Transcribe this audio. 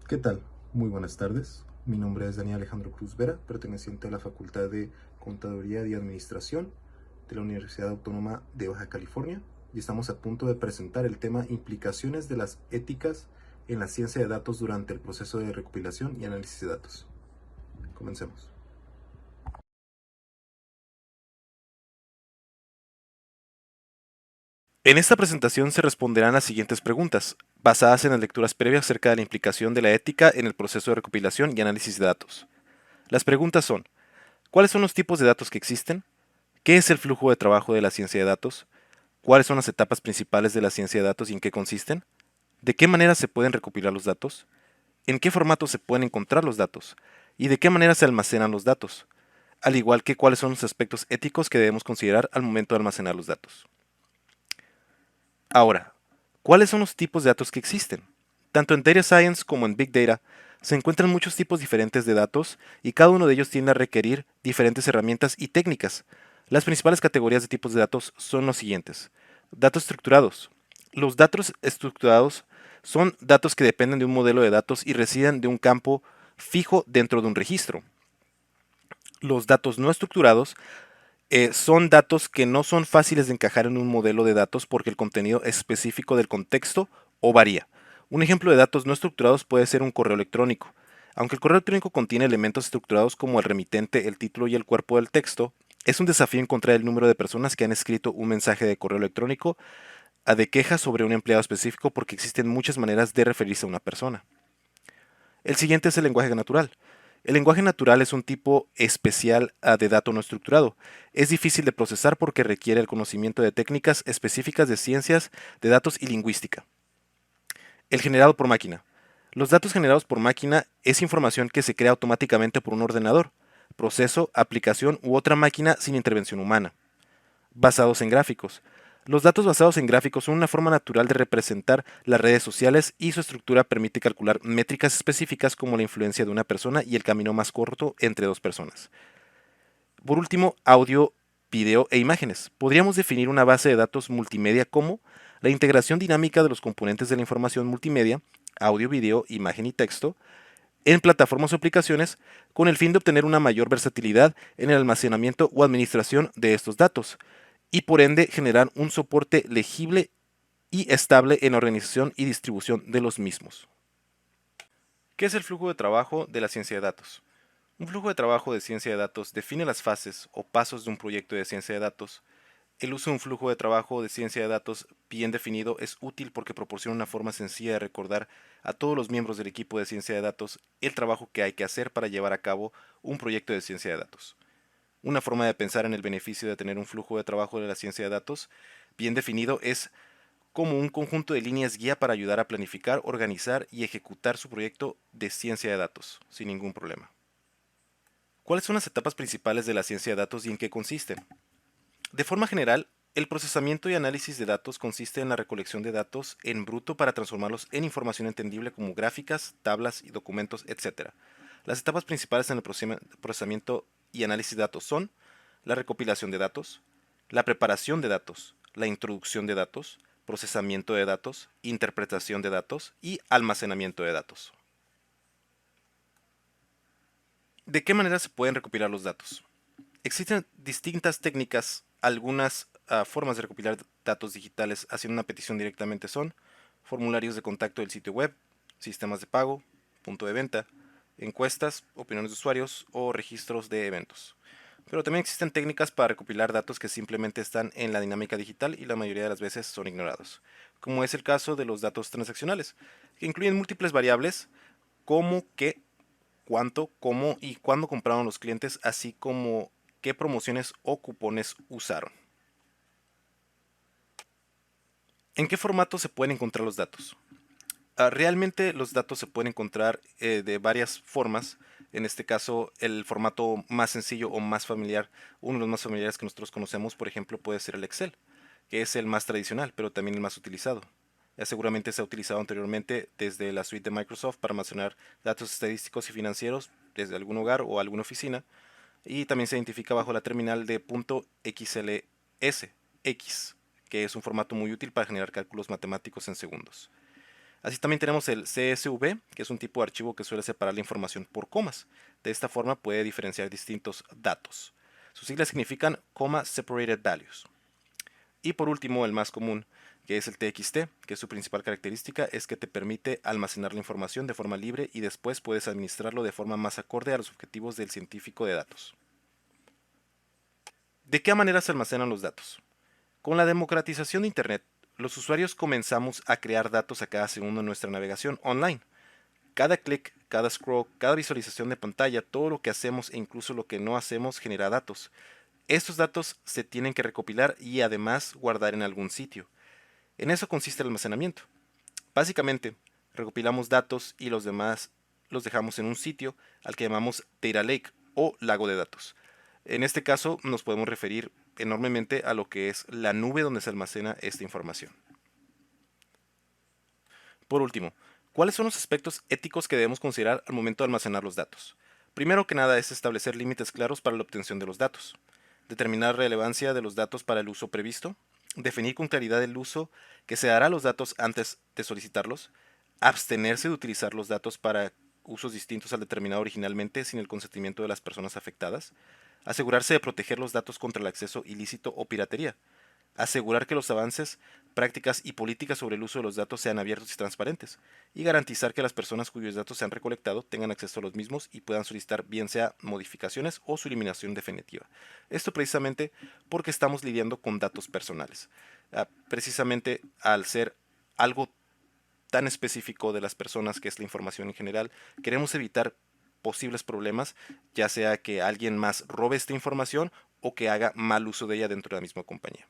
¿Qué tal? Muy buenas tardes. Mi nombre es Daniel Alejandro Cruz Vera, perteneciente a la Facultad de Contaduría y Administración de la Universidad Autónoma de Baja California, y estamos a punto de presentar el tema Implicaciones de las éticas en la ciencia de datos durante el proceso de recopilación y análisis de datos. Comencemos. En esta presentación se responderán las siguientes preguntas, basadas en las lecturas previas acerca de la implicación de la ética en el proceso de recopilación y análisis de datos. Las preguntas son, ¿cuáles son los tipos de datos que existen? ¿Qué es el flujo de trabajo de la ciencia de datos? ¿Cuáles son las etapas principales de la ciencia de datos y en qué consisten? ¿De qué manera se pueden recopilar los datos? ¿En qué formato se pueden encontrar los datos? ¿Y de qué manera se almacenan los datos? Al igual que cuáles son los aspectos éticos que debemos considerar al momento de almacenar los datos. Ahora, ¿cuáles son los tipos de datos que existen? Tanto en Data Science como en Big Data se encuentran muchos tipos diferentes de datos y cada uno de ellos tiende a requerir diferentes herramientas y técnicas. Las principales categorías de tipos de datos son los siguientes. Datos estructurados. Los datos estructurados son datos que dependen de un modelo de datos y residen de un campo fijo dentro de un registro. Los datos no estructurados son datos que no son fáciles de encajar en un modelo de datos porque el contenido es específico del contexto o varía. Un ejemplo de datos no estructurados puede ser un correo electrónico. Aunque el correo electrónico contiene elementos estructurados como el remitente, el título y el cuerpo del texto, es un desafío encontrar el número de personas que han escrito un mensaje de correo electrónico de queja sobre un empleado específico porque existen muchas maneras de referirse a una persona. El siguiente es el lenguaje natural. El lenguaje natural es un tipo especial de dato no estructurado. Es difícil de procesar porque requiere el conocimiento de técnicas específicas de ciencias de datos y lingüística. El generado por máquina. Los datos generados por máquina es información que se crea automáticamente por un ordenador, proceso, aplicación u otra máquina sin intervención humana. Basados en gráficos. Los datos basados en gráficos son una forma natural de representar las redes sociales y su estructura permite calcular métricas específicas como la influencia de una persona y el camino más corto entre dos personas. Por último, audio, video e imágenes. Podríamos definir una base de datos multimedia como la integración dinámica de los componentes de la información multimedia, audio, video, imagen y texto, en plataformas o aplicaciones con el fin de obtener una mayor versatilidad en el almacenamiento o administración de estos datos y por ende generar un soporte legible y estable en la organización y distribución de los mismos. ¿Qué es el flujo de trabajo de la ciencia de datos? Un flujo de trabajo de ciencia de datos define las fases o pasos de un proyecto de ciencia de datos. El uso de un flujo de trabajo de ciencia de datos bien definido es útil porque proporciona una forma sencilla de recordar a todos los miembros del equipo de ciencia de datos el trabajo que hay que hacer para llevar a cabo un proyecto de ciencia de datos. Una forma de pensar en el beneficio de tener un flujo de trabajo de la ciencia de datos bien definido es como un conjunto de líneas guía para ayudar a planificar, organizar y ejecutar su proyecto de ciencia de datos sin ningún problema. ¿Cuáles son las etapas principales de la ciencia de datos y en qué consisten? De forma general, el procesamiento y análisis de datos consiste en la recolección de datos en bruto para transformarlos en información entendible como gráficas, tablas y documentos, etc. Las etapas principales en el procesamiento y análisis de datos son la recopilación de datos, la preparación de datos, la introducción de datos, procesamiento de datos, interpretación de datos y almacenamiento de datos. ¿De qué manera se pueden recopilar los datos? Existen distintas técnicas, algunas formas de recopilar datos digitales haciendo una petición directamente son formularios de contacto del sitio web, sistemas de pago, punto de venta, encuestas, opiniones de usuarios o registros de eventos. Pero también existen técnicas para recopilar datos que simplemente están en la dinámica digital y la mayoría de las veces son ignorados, como es el caso de los datos transaccionales, que incluyen múltiples variables como qué, cuánto, cómo y cuándo compraron los clientes, así como qué promociones o cupones usaron. ¿En qué formato se pueden encontrar los datos? Realmente los datos se pueden encontrar de varias formas. En este caso, el formato más sencillo o más familiar, uno de los más familiares que nosotros conocemos, por ejemplo, puede ser el Excel, que es el más tradicional, pero también el más utilizado. Ya seguramente se ha utilizado anteriormente desde la suite de Microsoft para almacenar datos estadísticos y financieros desde algún hogar o alguna oficina, y también se identifica bajo la terminal de .xls, X, que es un formato muy útil para generar cálculos matemáticos en segundos. Así también tenemos el CSV, que es un tipo de archivo que suele separar la información por comas. De esta forma puede diferenciar distintos datos. Sus siglas significan Comma Separated Values. Y por último, el más común, que es el TXT, que su principal característica es que te permite almacenar la información de forma libre y después puedes administrarlo de forma más acorde a los objetivos del científico de datos. ¿De qué manera se almacenan los datos? Con la democratización de Internet, los usuarios comenzamos a crear datos a cada segundo en nuestra navegación online. Cada clic, cada scroll, cada visualización de pantalla, todo lo que hacemos e incluso lo que no hacemos genera datos. Estos datos se tienen que recopilar y además guardar en algún sitio. En eso consiste el almacenamiento. Básicamente, recopilamos datos y los demás los dejamos en un sitio al que llamamos Data Lake o lago de datos. En este caso nos podemos referir enormemente a lo que es la nube donde se almacena esta información. Por último, ¿cuáles son los aspectos éticos que debemos considerar al momento de almacenar los datos? Primero que nada es establecer límites claros para la obtención de los datos, determinar relevancia de los datos para el uso previsto, definir con claridad el uso que se dará a los datos antes de solicitarlos, abstenerse de utilizar los datos para usos distintos al determinado originalmente sin el consentimiento de las personas afectadas, asegurarse de proteger los datos contra el acceso ilícito o piratería, asegurar que los avances, prácticas y políticas sobre el uso de los datos sean abiertos y transparentes, y garantizar que las personas cuyos datos se han recolectado tengan acceso a los mismos y puedan solicitar bien sea modificaciones o su eliminación definitiva. Esto precisamente porque estamos lidiando con datos personales. Precisamente al ser algo tan específico de las personas que es la información en general, queremos evitar posibles problemas, ya sea que alguien más robe esta información o que haga mal uso de ella dentro de la misma compañía.